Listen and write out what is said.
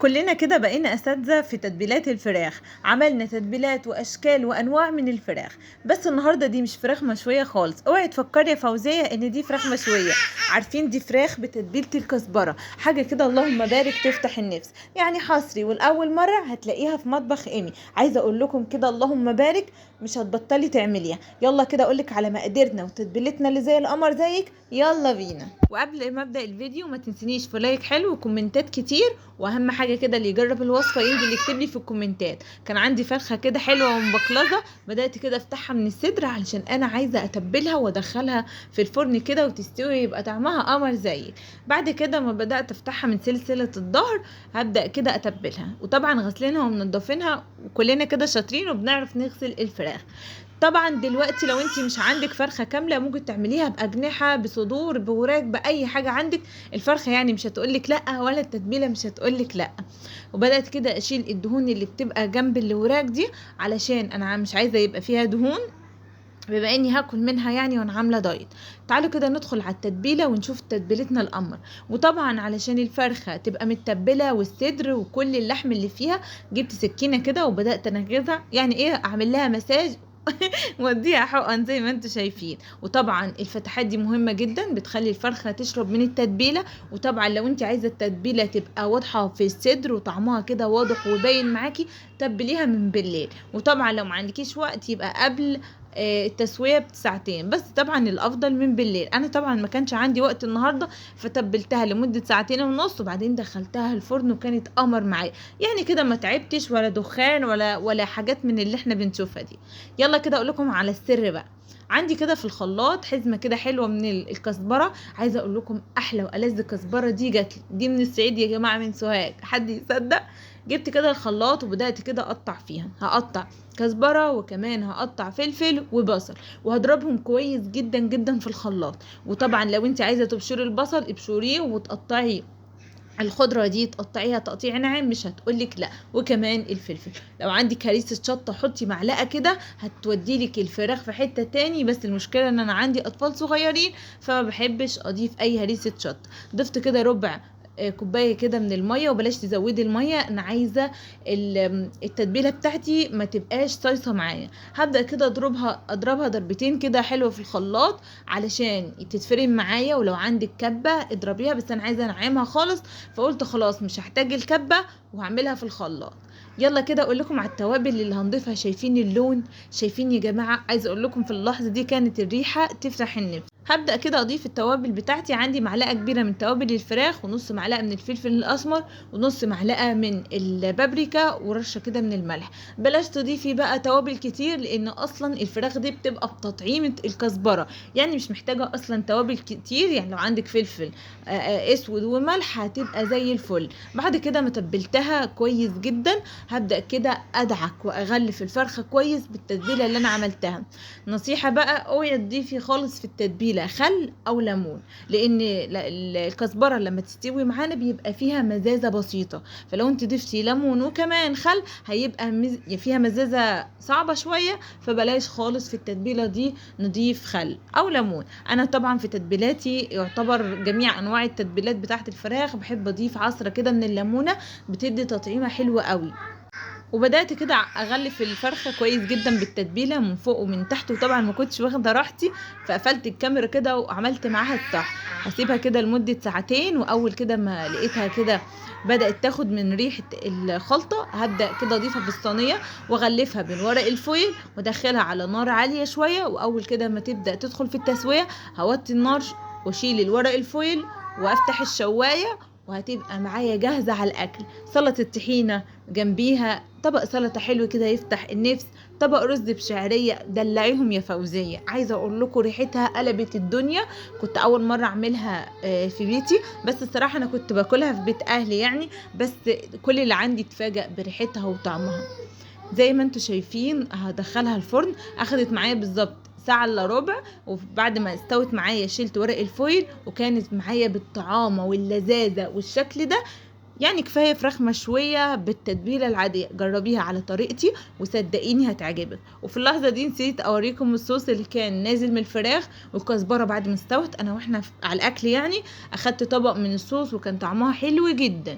كلنا كده بقينا اساتذه في تتبيلات الفراخ. عملنا تتبيلات واشكال وانواع من الفراخ، بس النهارده دي مش فراخ مشويه خالص. اوعي تفكري يا فوزيه ان دي فراخ مشويه. عارفين دي فراخ بتتبيله الكزبره، حاجه كده اللهم بارك تفتح النفس، يعني حصري والاول مره هتلاقيها في مطبخ ايمي. عايزه اقول لكم كده اللهم بارك مش هتبطلي تعمليها. يلا كده اقولك على مقاديرنا وتتبيلتنا اللي زي القمر زيك. يلا بينا. وقبل ما ابدا الفيديو ما تنسينيش في لايك حلو وكومنتات كتير، واهم حاجه كده اللي يجرب الوصفه ينزل يكتب لي في الكومنتات. كان عندي فرخه كده حلوه ومبقلظه، بدات كده افتحها من الصدر علشان انا عايزه اتبلها وادخلها في الفرن كده وتستوي يبقى طعمها قمر زيك. بعد كده ما بدات افتحها من سلسله الظهر هبدا كده اتبلها، وطبعا غسلينها ومنضفينها، وكلنا كده شاطرين وبنعرف نغسل الفراخ. طبعا دلوقتي لو انت مش عندك فرخه كامله ممكن تعمليها باجنحه بصدور بوراك باي حاجه عندك. الفرخه يعني مش هتقولك لا، ولا التتبيله مش هتقولك لا. وبدات كده اشيل الدهون اللي بتبقى جنب الوراك دي، علشان انا مش عايزه يبقى فيها دهون بما اني هاكل منها يعني وانا عامله دايت. تعالوا كده ندخل على التتبيله ونشوف تتبيلتنا القمر. وطبعا علشان الفرخه تبقى متبله والصدر وكل اللحم اللي فيها، جبت سكينه كده وبدات انغزها، يعني ايه، اعمل لها مساج وديها حقن زي ما انتم شايفين. وطبعا الفتحات دي مهمه جدا، بتخلي الفرخه تشرب من التتبيله. وطبعا لو انت عايزه التتبيله تبقى واضحه في الصدر وطعمها كده واضح وباين معاكي، تبليها من بالليل. وطبعا لو ما عندكيش وقت يبقى قبل التسويه بساعتين، بس طبعا الافضل من بالليل. انا طبعا ما كانش عندي وقت النهارده فتبلتها لمده ساعتين ونص، وبعدين دخلتها الفرن وكانت قمر معايا. يعني كده ما تعبتش ولا دخان ولا حاجات من اللي احنا بنشوفها دي. يلا كده اقول لكم على السر بقى. عندي كده في الخلاط حزمه كده حلوه من الكزبره. عايزه اقول لكم احلى والذ كزبره دي جات لي، دي من الصعيد يا جماعه، من سوهاج، حد يصدق؟ جبت كده الخلاط وبدات كده اقطع فيها، هقطع كزبره وكمان هقطع فلفل وبصل، وهضربهم كويس جدا جدا في الخلاط. وطبعا لو انت عايزه تبشري البصل ابشريه وتقطعيه، الخضره دي تقطعيها تقطيع ناعم مش هتقولك لا. وكمان الفلفل، لو عندك هريسه شطه حطي معلقه كده هتوديلك الفراخ في حته تاني. بس المشكله ان انا عندي اطفال صغيرين فما بحبش اضيف اي هريسه شطه. ضفت كده ربع كوبايه كده من الميه، وبلاش تزودي الميه، انا عايزه التتبيله بتاعتي ما تبقاش صيصه معايا. هبدا كده اضربها ضربتين كده حلوه في الخلاط علشان تتفرم معايا. ولو عندك كبه اضربيها، بس انا عايزه انعمها خالص فقلت خلاص مش هحتاج الكبه وهعملها في الخلاط. يلا كده اقول لكم على التوابل اللي هنضيفها. شايفين اللون؟ شايفين يا جماعه؟ عايزه اقول لكم في اللحظه دي كانت الريحه تفتح النفس. هبدأ كده اضيف التوابل بتاعتي. عندي معلقة كبيرة من توابل الفراخ، ونص معلقة من الفلفل الاسمر، ونص معلقة من البابريكا، ورشة كده من الملح. بلاش تضيفي بقى توابل كتير لان اصلا الفراخ دي بتبقى بتطعيمة الكزبرة، يعني مش محتاجة اصلا توابل كتير. يعني لو عندك فلفل اسود وملح هتبقى زي الفل. بعد كده ما تبلتها كويس جدا، هبدأ كده ادعك واغلف الفرخة كويس بالتتبيلة اللي انا عملتها. نصيحة بقى، اوعي تضيفي خالص في التتبيلة خل او ليمون، لان الكزبره لما تستوي معانا بيبقى فيها مزازه بسيطه، فلو انت ضفتي ليمون وكمان خل هيبقى فيها مزازه صعبه شويه. فبلاش خالص في التتبيله دي نضيف خل او ليمون. انا طبعا في تتبيلاتي يعتبر جميع انواع التتبيلات بتاعت الفراخ بحب اضيف عصره كده من الليمونه، بتدي تطعيمه حلوه قوي. وبدات كده اغلف الفرخه كويس جدا بالتتبيله من فوق ومن تحت، وطبعا ما كنتش واخده راحتي فقفلت الكاميرا كده وعملت معاها الصح. هسيبها كده لمده ساعتين، واول كده ما لقيتها كده بدات تاخد من ريحه الخلطه هبدا كده اضيفها في الصينيه واغلفها بين ورق الفويل وادخلها على نار عاليه شويه. واول كده ما تبدا تدخل في التسويه هوطي النار واشيل الورق الفويل وافتح الشوايه، وهتبقى معايا جاهزة على الأكل. سلطة الطحينة جنبيها، طبق سلطة حلو كده يفتح النفس، طبق رز بشعرية، دلعيهم يا فوزية. عايزة أقول لكم ريحتها قلبت الدنيا. كنت أول مرة أعملها في بيتي، بس الصراحة أنا كنت باكلها في بيت أهلي يعني، بس كل اللي عندي اتفاجأ بريحتها وطعمها. زي ما انتوا شايفين هدخلها الفرن. أخدت معايا بالظبط ساعة الا ربع، وبعد ما استوت معايا شلت ورق الفويل وكانت معايا بالطعامة واللذاذة والشكل ده. يعني كفاية فراخ مشوية بالتتبيلة العادية. جربيها على طريقتي وصدقيني هتعجبك. وفي اللحظة دي نسيت اوريكم الصوص اللي كان نازل من الفراخ والكزبرة بعد ما استوت. انا واحنا على الاكل يعني اخدت طبق من الصوص وكان طعمها حلو جدا.